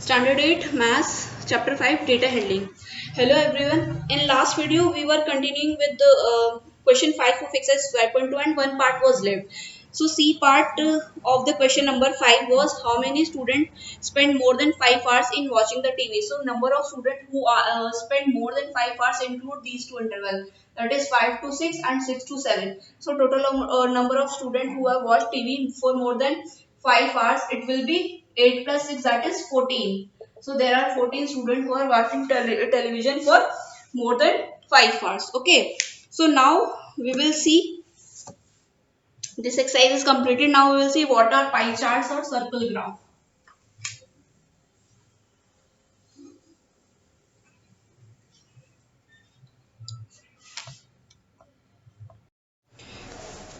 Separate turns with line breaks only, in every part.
Standard 8 Maths Chapter 5 Data Handling. Hello everyone. In last video we were continuing with the question 5 of exercise 5.2 and one part was left. So C part of the question number 5 was how many students spend more than 5 hours in watching the TV. So number of students who spend more than 5 hours include these two intervals, that is 5 to 6 and 6 to 7. So total number of students who have watched TV for more than 5 hours, it will be 8 plus 6, that is 14. So there are 14 students who are watching television for more than 5 hours. Okay. So now we will see this exercise is completed. Now we will see what are pie charts or circle graph.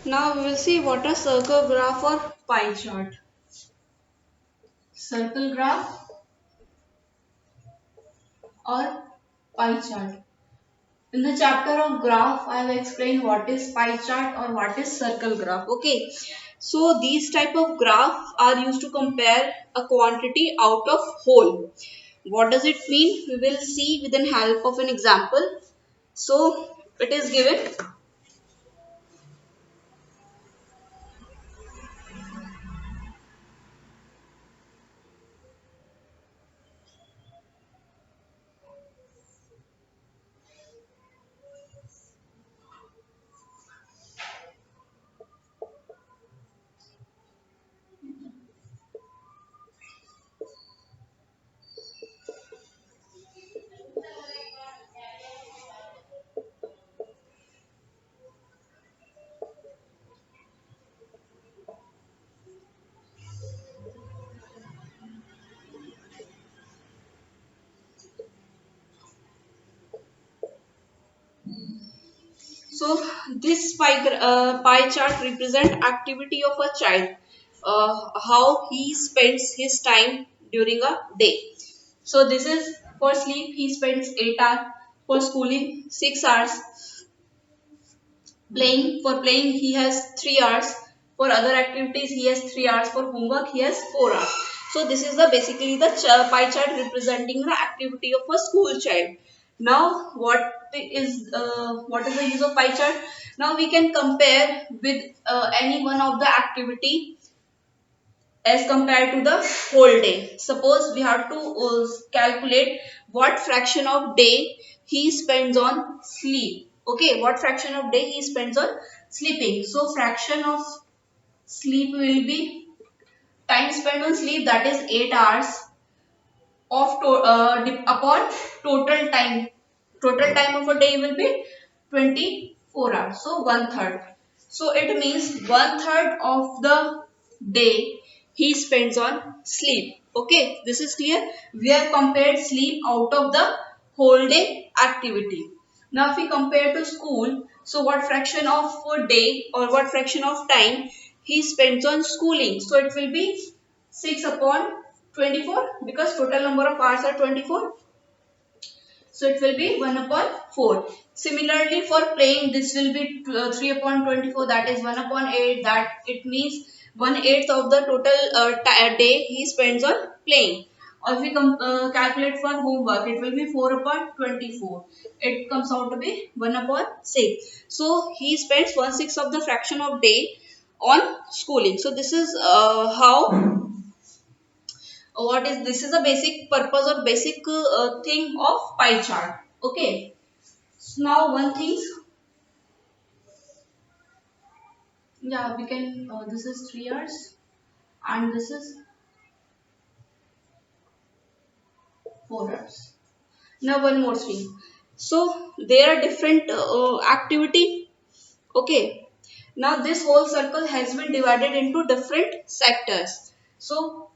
Now we will see what are circle graph or pie chart. Circle graph or pie chart. In the chapter of graph, I have explained what is pie chart or what is circle graph. Okay. So these type of graph are used to compare a quantity out of whole. What does it mean? We will see with the help of an example. So it is given. So this pie chart represent activity of a child, how he spends his time during a day. So this is for sleep he spends 8 hours, for schooling 6 hours, playing he has 3 hours, for other activities he has 3 hours, for homework he has 4 hours. So this is the basically the pie chart representing the activity of a school child. Now what is the use of pie chart? Now we can compare with any one of the activity as compared to the whole day. Suppose we have to calculate what fraction of day he spends on sleep. Okay, what fraction of day he spends on sleeping. So fraction of sleep will be time spent on sleep, that is 8 hours of upon total time. Total time of a day will be 24 hours. So one third. So it means one third of the day he spends on sleep. Okay, this is clear. We have compared sleep out of the whole day activity. Now if we compare to school, so what fraction of a day or what fraction of time he spends on schooling? So it will be 6 upon 24 because total number of hours are 24. So it will be 1 upon 4. Similarly for playing, this will be 3 upon 24, that is 1 upon 8, that it means 1/8 of the total day he spends on playing. Or if we calculate for homework, it will be 4 upon 24. It comes out to be 1 upon 6. So he spends 1/6 of the fraction of day on schooling. So this is how what is this is a basic purpose or basic thing of pie chart. Okay, so now one thing, yeah, we can this is 3 hours and this is 4 hours. Now one more thing, so there are different activity. Okay, now this whole circle has been divided into different sectors. So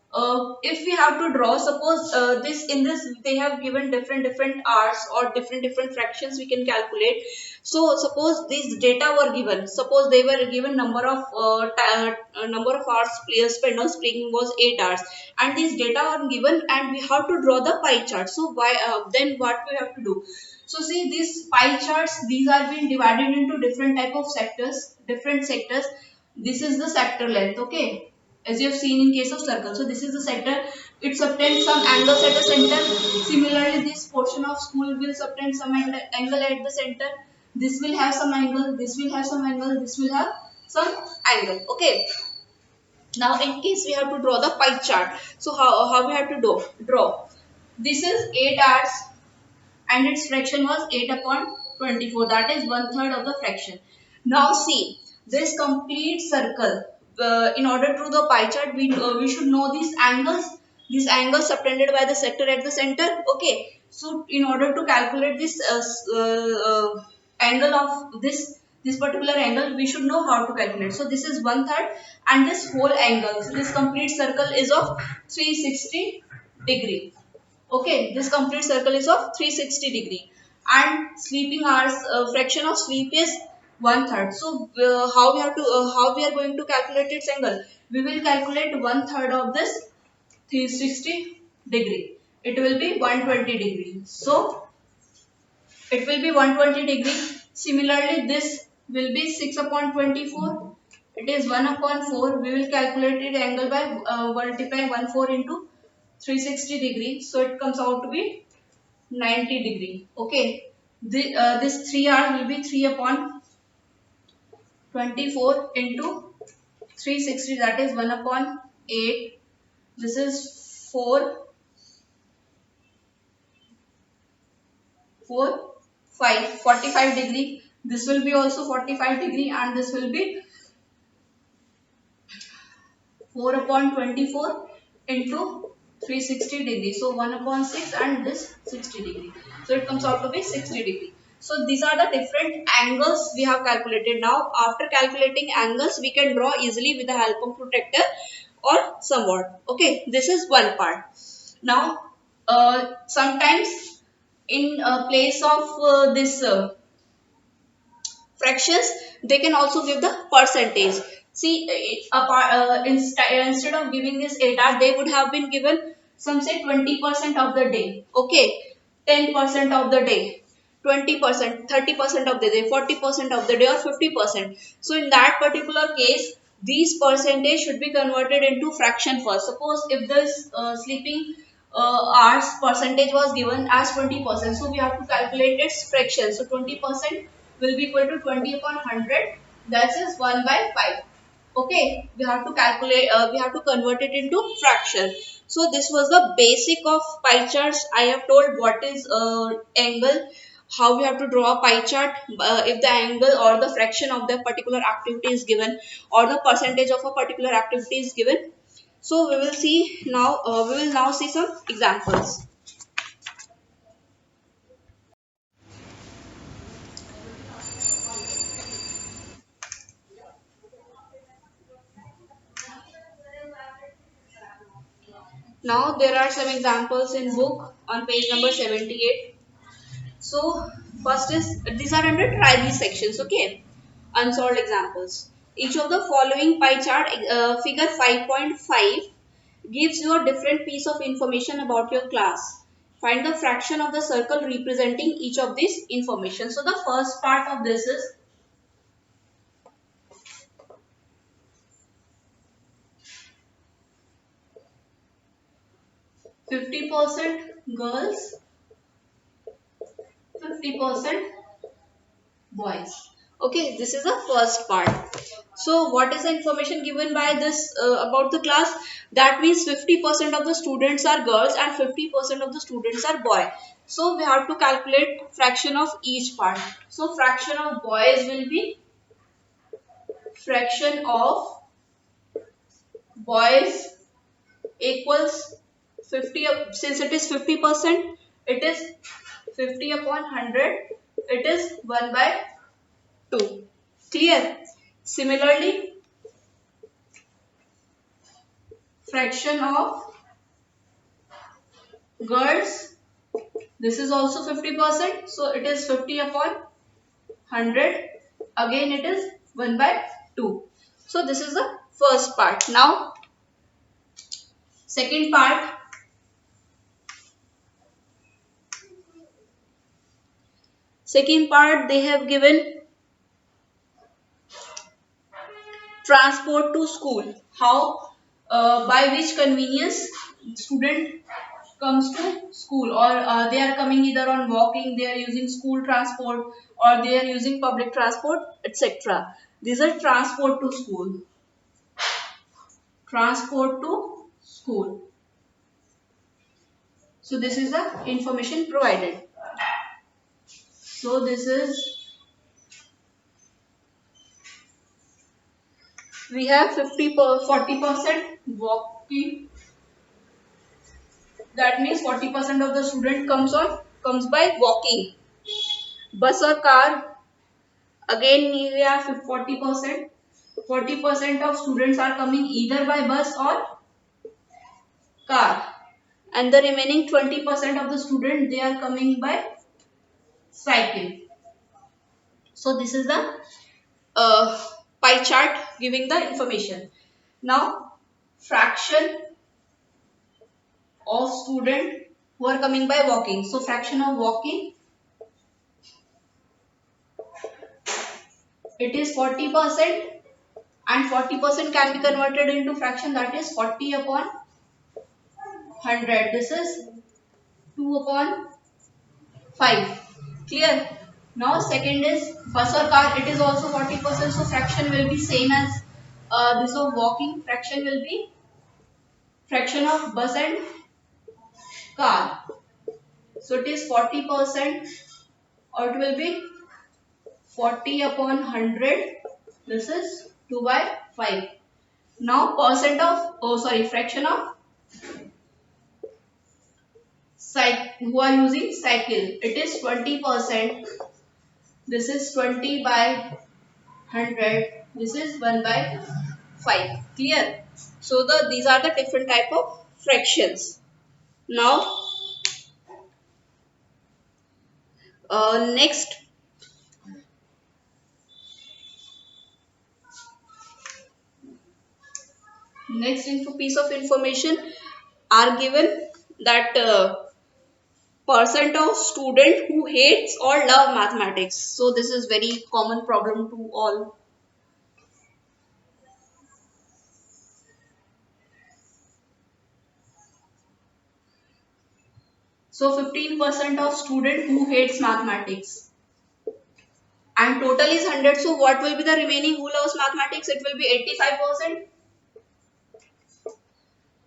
if we have to draw, suppose this in this they have given different hours or different fractions we can calculate. So suppose these data were given, suppose they were given number of number of hours players spent on speaking was 8 hours, and these data are given and we have to draw the pie chart. So why then what we have to do? So see these pie charts, these are being divided into different type of sectors, different sectors. This is the sector length. Okay, as you have seen in case of circle. So this is the center. It subtends some angles at the center. Similarly, this portion of school will subtend some angle at the center. This will have some angle. This will have some angle. This will have some angle. Okay. Now, in case we have to draw the pie chart. So how we have to draw? This is 8 hours and its fraction was 8 upon 24. That is 1/3 of the fraction. Now see, this complete circle, in order to do the pie chart, we should know these angles. These angles subtended by the sector at the center. Okay. So in order to calculate this angle of this particular angle, we should know how to calculate. So this is 1/3 and this whole angle, so this complete circle is of 360 degree. Okay, this complete circle is of 360 degree and sleeping hours, fraction of sleep is 1/3. So how we are going to calculate its angle? We will calculate 1/3 of this 360 degree. It will be 120 degree. So it will be 120 degree. Similarly, this will be 6 upon 24. It is 1 upon 4. We will calculate it angle by multiply 1/4 into 360 degree. So it comes out to be 90 degree. Okay. This 3 hours will be 3 upon 24 into 360, that is 1 upon 8. This is 4, 5, 45 degree. This will be also 45 degree and this will be 4 upon 24 into 360 degree. So 1 upon 6 and this 60 degree. So it comes out to be 60 degree. So these are the different angles we have calculated. Now after calculating angles, we can draw easily with the help of protractor or somewhat. Okay, this is one part. Now sometimes in place of this fractions, they can also give the percentage. See, instead of giving this 8 hours, they would have been given some say 20% of the day. Okay, 10% of the day, 20%, 30% of the day, 40% of the day, or 50%. So in that particular case, these percentage should be converted into fraction first. Suppose if this sleeping hours percentage was given as 20%, so we have to calculate its fraction. So 20% will be equal to 20 upon 100, that is 1 by 5. Okay, we have to calculate, we have to convert it into fraction. So this was the basic of pie charts. I have told what is angle, how we have to draw a pie chart, if the angle or the fraction of the particular activity is given or the percentage of a particular activity is given. So we will see now, we will now see some examples. Now there are some examples in book on page number 78. So first is, these are under trivial sections. Okay, unsolved examples. Each of the following pie chart, figure 5.5, gives you a different piece of information about your class. Find the fraction of the circle representing each of these information. So the first part of this is 50% girls, 50% boys. Okay, this is the first part. So what is the information given by this about the class? That means 50% of the students are girls and 50% of the students are boy. So we have to calculate fraction of each part. So fraction of boys will be fraction of boys equals 50, since it is 50%, it is 50 upon 100, it is 1 by 2. Clear? Similarly, fraction of girls, this is also 50%, so it is 50 upon 100, again it is 1 by 2. So this is the first part. Now second part, they have given transport to school. How by which convenience student comes to school, or they are coming either on walking, they are using school transport, or they are using public transport, etc. These are transport to school. Transport to school. So this is the information provided. So this is, we have 40% walking. That means 40% of the student comes by walking. Bus or car, again we have 40%. 40% of students are coming either by bus or car, and the remaining 20% of the student, they are coming by cycle. So this is the uh, pie chart giving the information. Now fraction of student who are coming by walking. So fraction of walking, it is 40%, and 40% can be converted into fraction, that is 40 upon 100. This is 2 upon 5. Clear? Now second is bus or car, it is also 40%, so fraction will be same as this of walking. Fraction will be fraction of bus and car. So it is 40%, or it will be 40 upon 100. This is 2 by 5. Now fraction of who are using cycle, it is 20%. This is 20 by 100. This is 1 by 5. Clear? So these are the different type of fractions. Now next piece of information are given, that percent of student who hates or love mathematics. So this is very common problem to all. So 15% of student who hates mathematics, and total is 100. So what will be the remaining who loves mathematics? It will be 85%.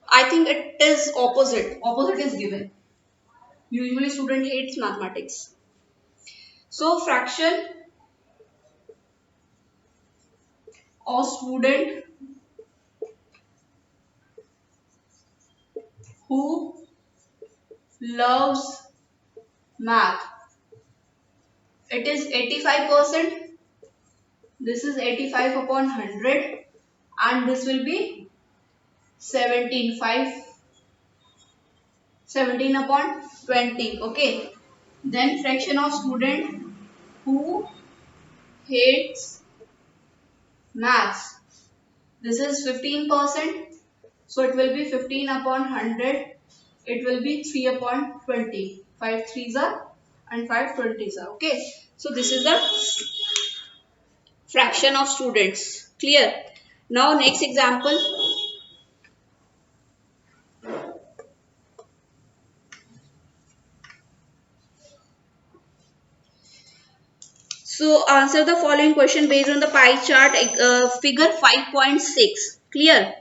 I think it is opposite. Opposite is given. Usually student hates mathematics. So fraction of student who loves math, it is 85%. This is 85 upon 100, and this will be 17 upon 20. Okay. Then fraction of student who hates maths, this is 15%. So it will be 15 upon 100. It will be 3 upon 20. 5 threes are and 5 20s are. Okay. So this is the fraction of students. Clear? Now next example. So answer the following question based on the pie chart, figure 5.6. Clear?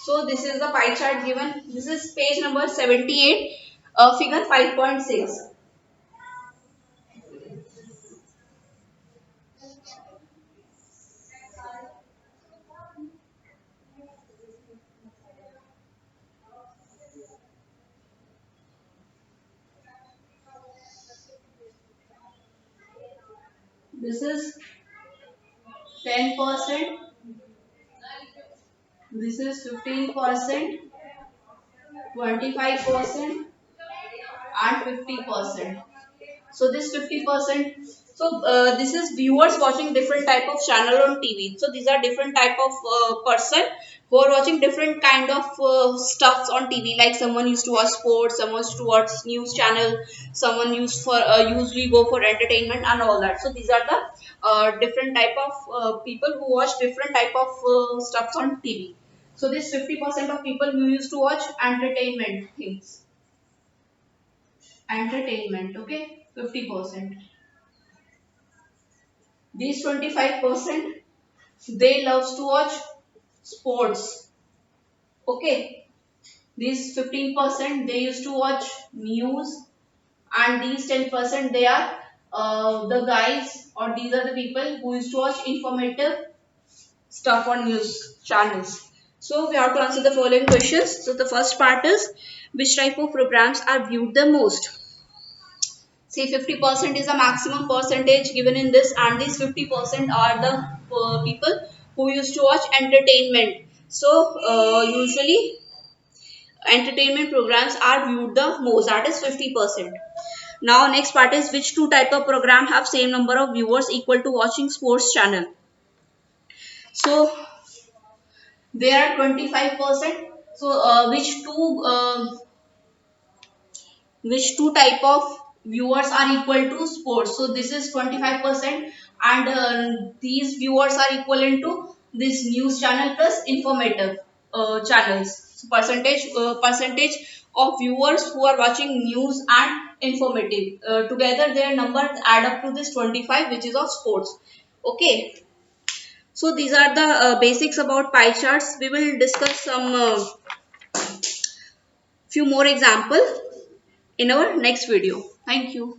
So this is the pie chart given. This is page number 78, figure 5.6. This is 10%. This is 15%, 25%, and 50%. So this 50%. So this is viewers watching different type of channel on TV. So these are different type of person who are watching different kind of stuffs on TV. Like someone used to watch sports, someone used to watch news channel, someone used for usually go for entertainment and all that. So these are the different type of people who watch different type of stuffs on TV. So this 50% of people who used to watch entertainment things, entertainment, okay, 50%. These 25% they loves to watch sports, okay. These 15% they used to watch news, and these 10% they are the guys, or these are the people who used to watch informative stuff on news channels. So we have to answer the following questions. So the first part is, which type of programs are viewed the most? See, 50% is the maximum percentage given in this, and these 50% are the people who used to watch entertainment. So usually entertainment programs are viewed the most, that is 50%. Now next part is, which two type of program have same number of viewers equal to watching sports channel? So there are 25%. So which two type of viewers are equal to sports? So this is 25%, and these viewers are equivalent to this news channel plus informative channels. So percentage of viewers who are watching news and informative, together their number add up to this 25, which is of sports, okay. So these are the basics about pie charts. We will discuss some few more example in our next video. Thank you.